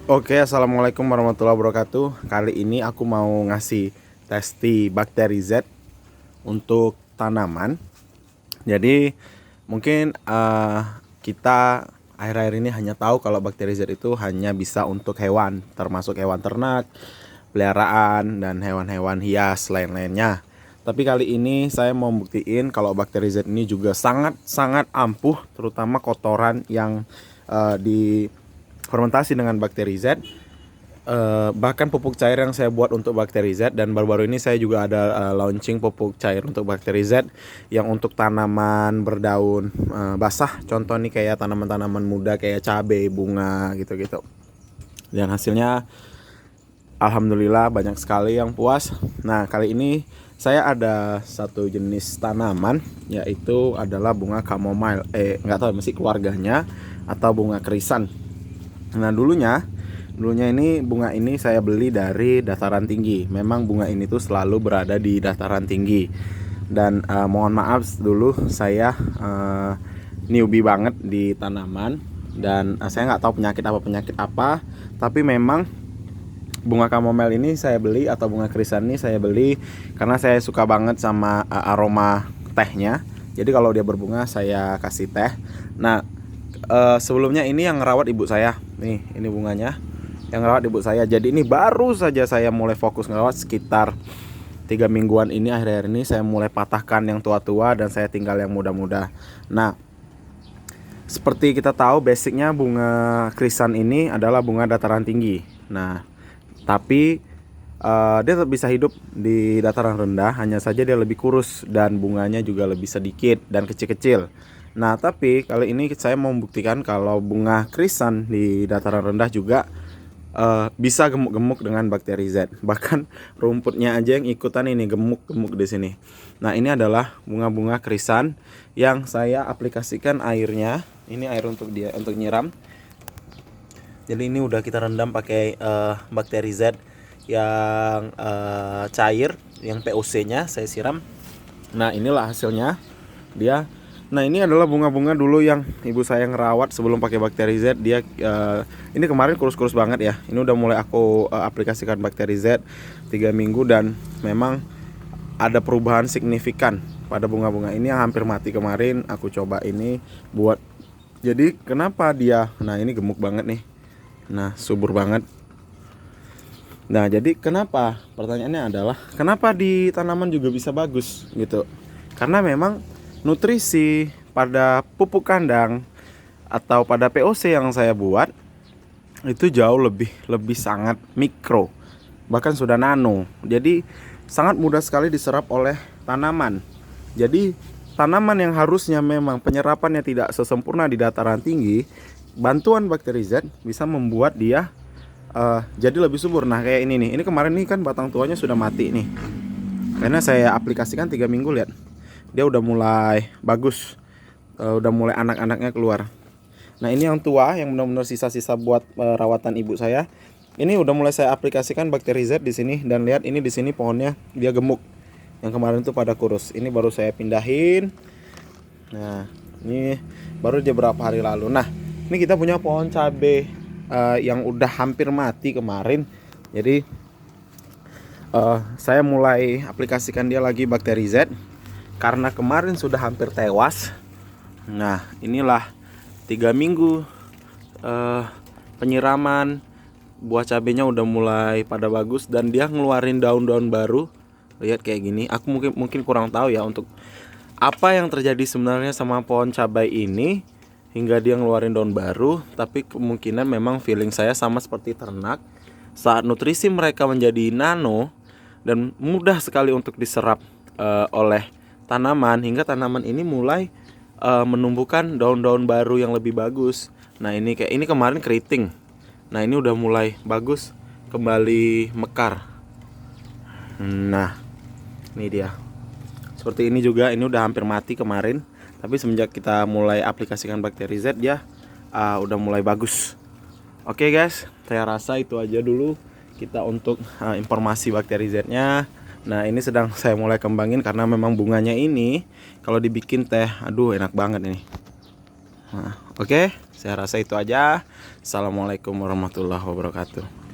Oke, assalamualaikum warahmatullahi wabarakatuh. Kali ini aku mau ngasih testi bakteri Z untuk tanaman. Jadi mungkin kita akhir-akhir ini hanya tahu kalau bakteri Z itu hanya bisa untuk hewan, termasuk hewan ternak, peliharaan, dan hewan-hewan hias lain-lainnya. Tapi kali ini saya mau buktiin kalau bakteri Z ini juga sangat ampuh, terutama kotoran yang di fermentasi dengan bakteri Z. Bahkan pupuk cair yang saya buat untuk bakteri Z, dan baru-baru ini saya juga ada launching pupuk cair untuk bakteri Z yang untuk tanaman berdaun basah. Contoh nih kayak tanaman-tanaman muda kayak cabai, bunga gitu-gitu. Dan hasilnya alhamdulillah banyak sekali yang puas. Nah, kali ini saya ada satu jenis tanaman, yaitu adalah bunga chamomile. Nggak tahu masih keluarganya atau bunga krisan. Nah, dulunya ini bunga ini saya beli dari dataran tinggi. Memang bunga ini tuh selalu berada di dataran tinggi. Dan mohon maaf dulu saya newbie banget di tanaman, dan saya nggak tahu penyakit apa. Tapi memang bunga chamomile ini saya beli, atau bunga krisan ini saya beli karena saya suka banget sama aroma tehnya. Jadi kalau dia berbunga saya kasih teh. Nah, sebelumnya ini yang ngerawat ibu saya. Nih, ini bunganya yang ngerawat ibu saya. Jadi ini baru saja saya mulai fokus ngerawat sekitar 3 mingguan ini. Akhir-akhir ini saya mulai patahkan yang tua-tua dan saya tinggal yang muda-muda. Nah, seperti kita tahu basicnya bunga krisan ini adalah bunga dataran tinggi. Nah, tapi dia tetap bisa hidup di dataran rendah, hanya saja dia lebih kurus dan bunganya juga lebih sedikit dan kecil-kecil. Nah, tapi kali ini saya mau membuktikan kalau bunga krisan di dataran rendah juga bisa gemuk-gemuk dengan bakteri Z. Bahkan rumputnya aja yang ikutan ini gemuk-gemuk di sini. Nah, ini adalah bunga-bunga krisan yang saya aplikasikan airnya. Ini air untuk nyiram. Jadi ini udah kita rendam pakai bakteri Z yang cair, yang POC-nya saya siram. Nah, inilah hasilnya dia. Nah, ini adalah bunga-bunga dulu yang ibu saya ngerawat sebelum pakai bakteri Z. Dia ini kemarin kurus-kurus banget ya. Ini udah mulai aku aplikasikan bakteri Z 3 minggu, dan memang ada perubahan signifikan pada bunga-bunga ini yang hampir mati kemarin. Aku coba ini buat. Jadi kenapa dia? Nah, ini gemuk banget nih. Nah, subur banget. Nah, jadi kenapa? Pertanyaannya adalah kenapa di tanaman juga bisa bagus gitu? Karena memang nutrisi pada pupuk kandang atau pada POC yang saya buat itu jauh lebih sangat mikro, bahkan sudah nano. Jadi sangat mudah sekali diserap oleh tanaman. Jadi tanaman yang harusnya memang penyerapannya tidak sesempurna di dataran tinggi, bantuan bakteri Z bisa membuat dia jadi lebih subur. Nah, kayak ini nih. Ini kemarin nih kan batang tuanya sudah mati nih. Karena saya aplikasikan 3 minggu, lihat. Dia udah mulai bagus. Udah mulai anak-anaknya keluar. Nah, ini yang tua yang benar-benar sisa-sisa buat rawatan ibu saya. Ini udah mulai saya aplikasikan bakteri Z di sini, dan lihat ini di sini pohonnya dia gemuk. Yang kemarin tuh pada kurus. Ini baru saya pindahin. Nah, ini baru aja berapa hari lalu. Nah, ini kita punya pohon cabai yang udah hampir mati kemarin. Jadi saya mulai aplikasikan dia lagi bakteri Z karena kemarin sudah hampir tewas. Nah, inilah 3 minggu penyiraman. Buah cabenya udah mulai pada bagus, dan dia ngeluarin daun-daun baru. Lihat kayak gini. Aku mungkin kurang tahu ya untuk apa yang terjadi sebenarnya sama pohon cabai ini hingga dia ngeluarin daun baru. Tapi kemungkinan memang feeling saya sama seperti ternak. Saat nutrisi mereka menjadi nano dan mudah sekali untuk diserap oleh tanaman, hingga tanaman ini mulai menumbuhkan daun-daun baru yang lebih bagus. Nah, ini kayak ini kemarin keriting. Nah, ini udah mulai bagus, kembali mekar. Nah, ini dia. Seperti ini juga, ini udah hampir mati kemarin. Tapi semenjak kita mulai aplikasikan bakteri Z, dia udah mulai bagus. Oke guys, saya rasa itu aja dulu kita untuk informasi bakteri Z-nya. Nah, ini sedang saya mulai kembangin karena memang bunganya ini kalau dibikin teh, aduh enak banget ini. Nah, oke. Saya rasa itu aja. Assalamualaikum warahmatullahi wabarakatuh.